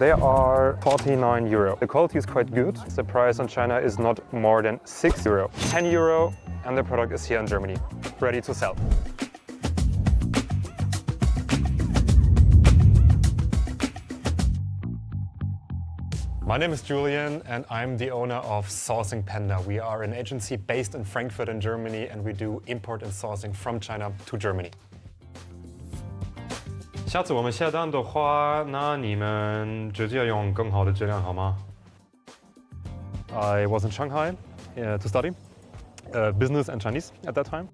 They are 49 euro. The quality is quite good. The price in China is not more than 6 euro. 10 euro, and the product is here in Germany, ready to sell. My name is Julian and I'm the owner of Sourcing Panda. We are an agency based in Frankfurt in Germany and we do import and sourcing from China to Germany. 下次我们下单的话，那你们直接用更好的质量好吗？ I was in Shanghai to study business and Chinese at that time.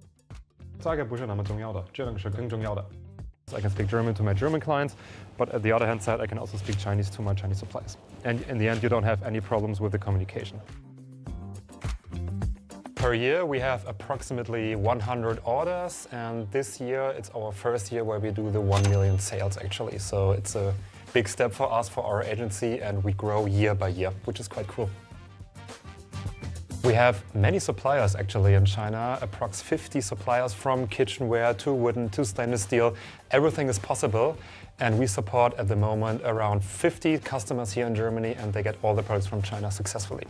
价格不是那么重要的，质量是更重要的。 I can speak German to my German clients, but at the other hand side, I can also speak Chinese to my Chinese suppliers. And in the end, you don't have any problems with the communication. Per year, we have approximately 100 orders, and this year, it's our first year where we do the 1 million sales actually. So it's a big step for us, for our agency, and we grow year by year, which is quite cool. We have many suppliers actually in China, approx 50 suppliers from kitchenware to wooden to stainless steel. Everything is possible, and we support at the moment around 50 customers here in Germany, and they get all the products from China successfully.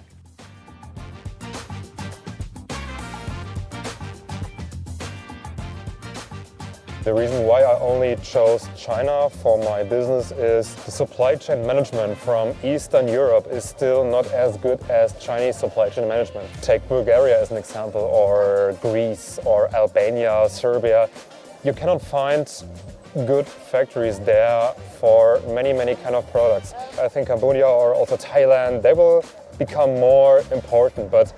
The reason why I only chose China for my business is the supply chain management from Eastern Europe is still not as good as Chinese supply chain management. Take Bulgaria as an example, or Greece, or Albania, Serbia. You cannot find good factories there for many kind of products. I think Cambodia or also Thailand, they will become more important, but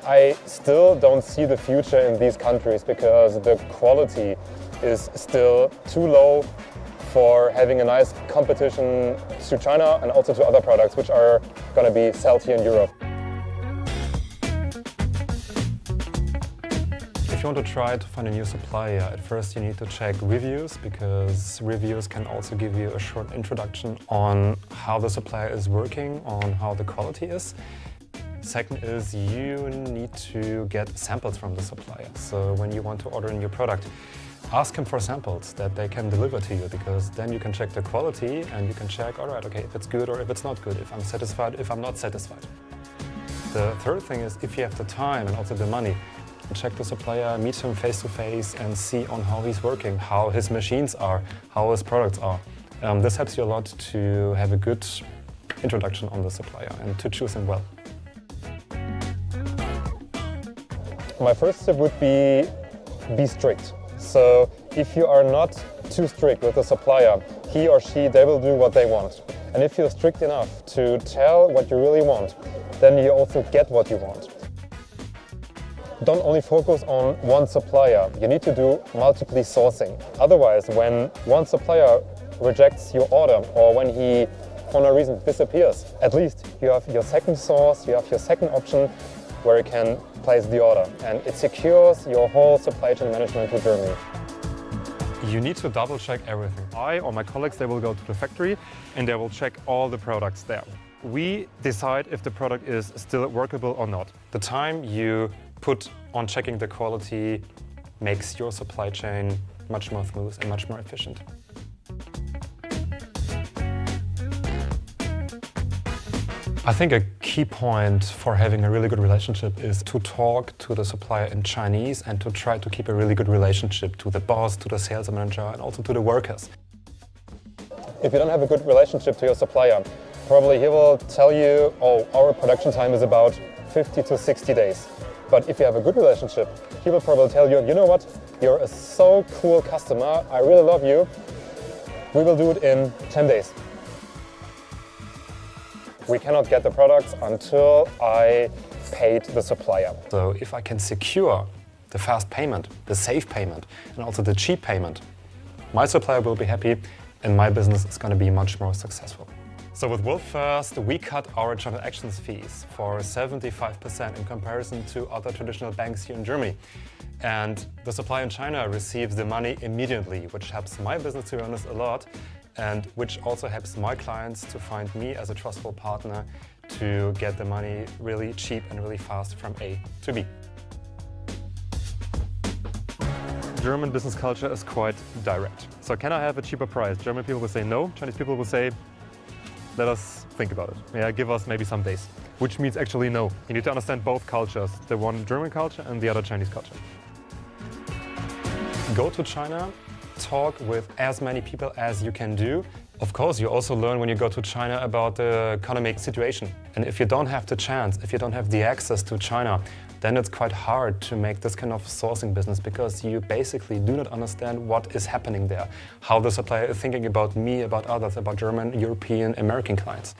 I still don't see the future in these countries because the quality is still too low for having a nice competition to China and also to other products which are going to be sold here in Europe. If you want to try to find a new supplier, at first you need to check reviews, because reviews can also give you a short introduction on how the supplier is working, on how the quality is. Second is you need to get samples from the supplier. So when you want to order a new product, ask him for samples that they can deliver to you, because then you can check the quality and you can check, all right, okay, if it's good or if it's not good, if I'm satisfied, if I'm not satisfied. The third thing is if you have the time and also the money, check the supplier, meet him face to face and see on how he's working, how his machines are, how his products are. This helps you a lot to have a good introduction on the supplier and to choose him well. My first tip would be strict. So if you are not too strict with the supplier, he or she, they will do what they want. And if you're strict enough to tell what you really want, then you also get what you want. Don't only focus on one supplier, you need to do multiple sourcing. Otherwise, when one supplier rejects your order or when he, for no reason, disappears, at least you have your second source, you have your second option where you can place the order, and it secures your whole supply chain management to Germany. You need to double check everything. I or my colleagues, they will go to the factory and they will check all the products there. We decide if the product is still workable or not. The time you put on checking the quality makes your supply chain much more smooth and much more efficient. I think a key point for having a really good relationship is to talk to the supplier in Chinese and to try to keep a really good relationship to the boss, to the sales manager, and also to the workers. If you don't have a good relationship to your supplier, probably he will tell you, oh, our production time is about 50 to 60 days. But if you have a good relationship, he will probably tell you, you know what, you're a so cool customer, I really love you, we will do it in 10 days. We cannot get the products until I paid the supplier. So if I can secure the fast payment, the safe payment, and also the cheap payment, my supplier will be happy and my business is going to be much more successful. So with WorldFirst, we cut our transactions fees for 75% in comparison to other traditional banks here in Germany. And the supplier in China receives the money immediately, which helps my business, to be honest, a lot, and which also helps my clients to find me as a trustful partner to get the money really cheap and really fast from A to B. German business culture is quite direct. So can I have a cheaper price? German people will say no. Chinese people will say, let us think about it. Yeah, give us maybe some days. Which means actually no. You need to understand both cultures, the one German culture and the other Chinese culture. Go to China, talk with as many people as you can do. Of course, you also learn when you go to China about the economic situation. And if you don't have the chance, if you don't have the access to China, then it's quite hard to make this kind of sourcing business because you basically do not understand what is happening there, how the supplier is thinking about me, about others, about German, European, American clients.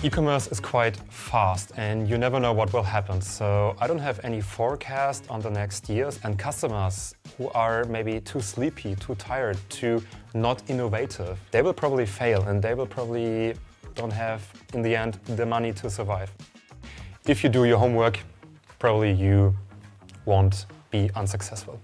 E-commerce is quite fast and you never know what will happen. So I don't have any forecast on the next years, and customers who are maybe too sleepy, too tired, too not innovative, they will probably fail and they will probably don't have, in the end, the money to survive. If you do your homework, probably you won't be unsuccessful.